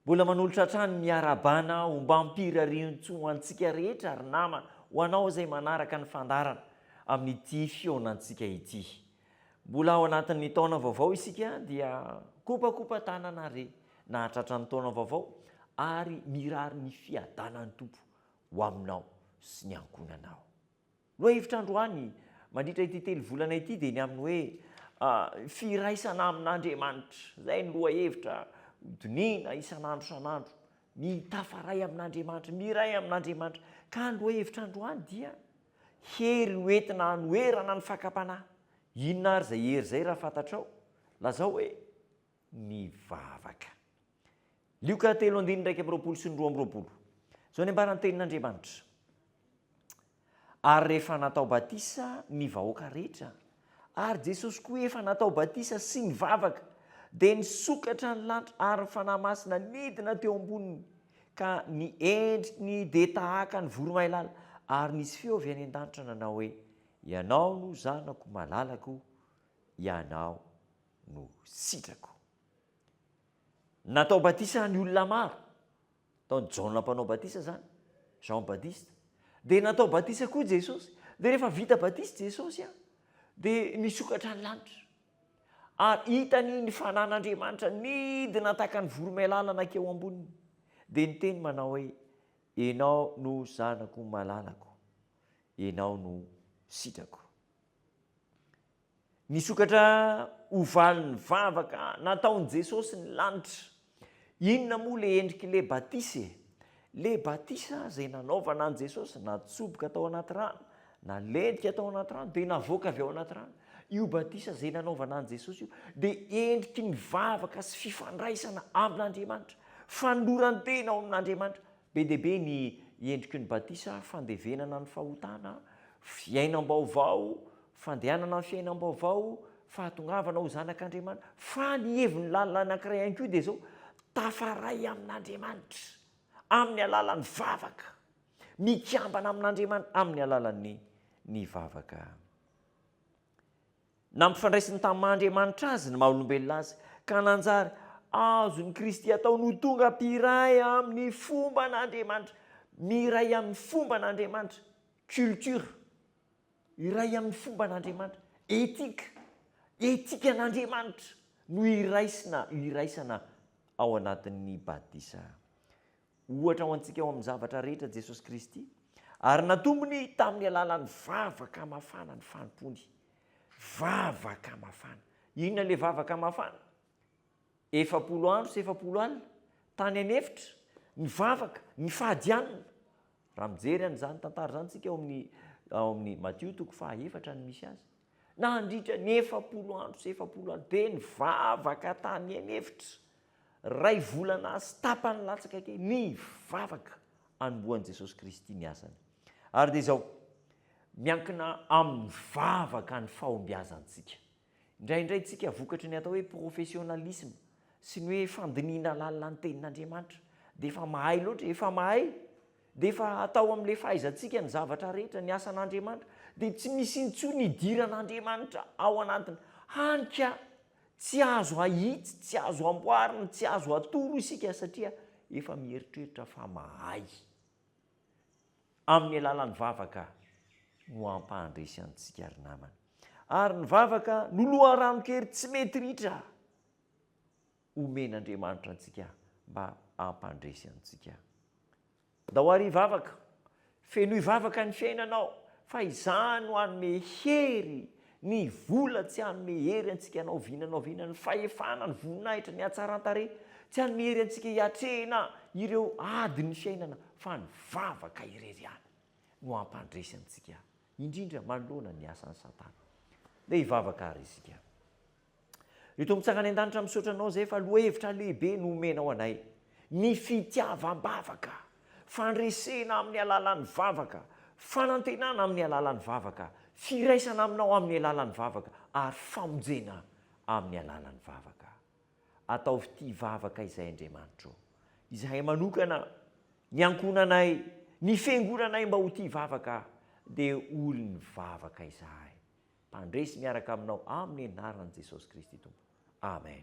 mbola manolotra hatrany miarabana ho mba ampirarintso antsika rehetra ary namana ho anao izay manaraka ny fandarana amin'ity fionantsika ity. Mbola ao anatin'ny taona vaovao isika dia kopakopa tanana re nahatratra ny taona vaovao ary mirary ny fiadanany tompo ho aminao sy ny ankonanao. Loha hevitra androany mandritra ity telo volana ity dia ny amin'ny hoe firaisana amin'Andriamanitra. Izay ny loha hevitra donina isan'andro san'andro, mitafaray amin'Andriamanitra, miray amin'Andriamanitra. Ka ny loha hevitra androany dia hery hoentina hanoerana ny fakapanahy. Inona ary izay hery izay raha fantatrao? Lazao hoe mivavaka. Lioka 3:1-2 zao ny ambaran'ny tenin'Andriamanitra. Ary rehefa natao batisa ny vahoaka rehetra, ary Jesosy koa efa natao batisa sy nivavaka, dia nisokatra ny lanitra ary ny fanahy masina nidina teo amboniny, ka ny endriny dia tahaka ny voromailala, ary nisy feo avy any an-danitra nanao hoe: ianao no zanako malalako, ianao no sitrako. Natao batisa ny olona maro, taony Jaona mpanao batisa zany, Jean Baptiste, dia natao batisa koa Jesosy. Dia rehefa vita batisa Jesosy dia nisokatra ny lanitra, ary hitany ny fanan'Andriamanitra nidina tahaka ny voromailala nakeo amboniny, dia niteny manao hoe: ianao no zanako malalako, ianao no sitrako. Nisokatra ho valiny vavaka nataony Jesosy ny lanitra. Inona moa le endrik'le batisa? Le batisa izay nanaovana an' Jesosy, natsoboka tao anaty rano, nalentika tao anaty rano, dia navoaka avy ao anaty rano. Io batisa izay nanaovana an' Jesosy io dia endriky ny vavaka sy fifandraisana amin'Andriamanitra, fanoloran-tena ao amin'Andriamanitra. Be dia be ny endriky ny batisa, fandevenana ny fahotana, fiainam-baovao, fandehanana ny fiainam-baovao, fahatongavana ho zanak'Andriamanitra. Fa ny heviny lalina anankiray ihany koa dia zao: tafaray amin'Andriamanitra amin'ny alalan'ny vavaka, mikambana amin'Andriamanitra amin'ny alalan'ny vavaka. Nampifandraisiny tamin'Andriamanitra azy ny maha-olombelona azy, ka nanjary azony Kristy atao no tonga mpiray amin'ny fomba an'Andriamanitra, miray amin'ny fomba an'Andriamanitra, culture, iray amin'ny fomba an'Andriamanitra, etika an'Andriamanitra no iraisana ao anatin'ny batisa. Ohatra ho antsika ao amin'ny zavatra rehetra Jesosy Kristy, ary natombony tamin'ny alalan'ny vavaka mafana ny fanompony. Vavaka mafana. Inona le vavaka mafana? 40 andro sy 40 alina tany anefitra, ny vavaka, ny fahadianana. Raha mijery an'izany tantara zany tsika ao amin'ny Matthieu 4 ny misy azy. Nandritra ny 40 andro sy 40 alina dia ny vavaka tany anefitra. Ray volana sy tapany latsaka ke ny vavaka anombohan'i Jesosy Kristy ny asany. Ary dia izao, miankina amin'ny vavaka ny fahombiazantsika. Indraindray tsika vokatry ny atao hoe professionnalisme sy ny hoe fandiniana lalina ny tenin'Andriamanitra, dia efa mahay loatra, efa mahay, dia efa atao amin'ilay fahaizantsika ny zavatra rehetra, ny asan'Andriamanitra, dia tsy misy intsony ny idiran'Andriamanitra ao anatiny. Hanika tsy azo ahitsy, tsy azo amboarina, tsy azo atoro isika satria efa mieritreritra fa mahay. Amin'ny alalan'ny vavaka no ampahandresy antsika ary namana. Ary ny vavaka no loharano-kery tsy mety ritra omen'Andriamanitra antsika mba ampandresy antsika. Dao ary vavaka, fenoy vavaka ny fiainanao, fa izany ho anome hery ny vola, tsy hanome hery antsika anao vinanao vina, ny fahefana, ny voninahitra, ny hatsaran-tarehy, tsy hanome hery antsika hiatrehana ireo adiny fiainana, fa ny vavaka irery ihany no ampandresy antsika, indrindra manoloana ny asan'ny Satana. Dia hivavaka ary isika. Ry tompon-tsaka any an-danitra misaotra anao izay fa lohahevitra lehibe no omenao anay, ny fitiavam-bavaka, fandresena amin'ny alalan'ny vavaka, fanantenana amin'ny alalan'ny vavaka, firaisana aminao amin'ny alalan'ny vavaka, ary famonjena amin'ny alalan'ny vavaka. Ataovy ity vavaka izay Andriamanitra, izay manokana ny ankonanay, ny fiangonanay mba ho ity vavaka, dia olony vavaka izahay. Mpandresy miaraka aminao amin'ny anaran'i Jesosy Kristy Tompo. Amen.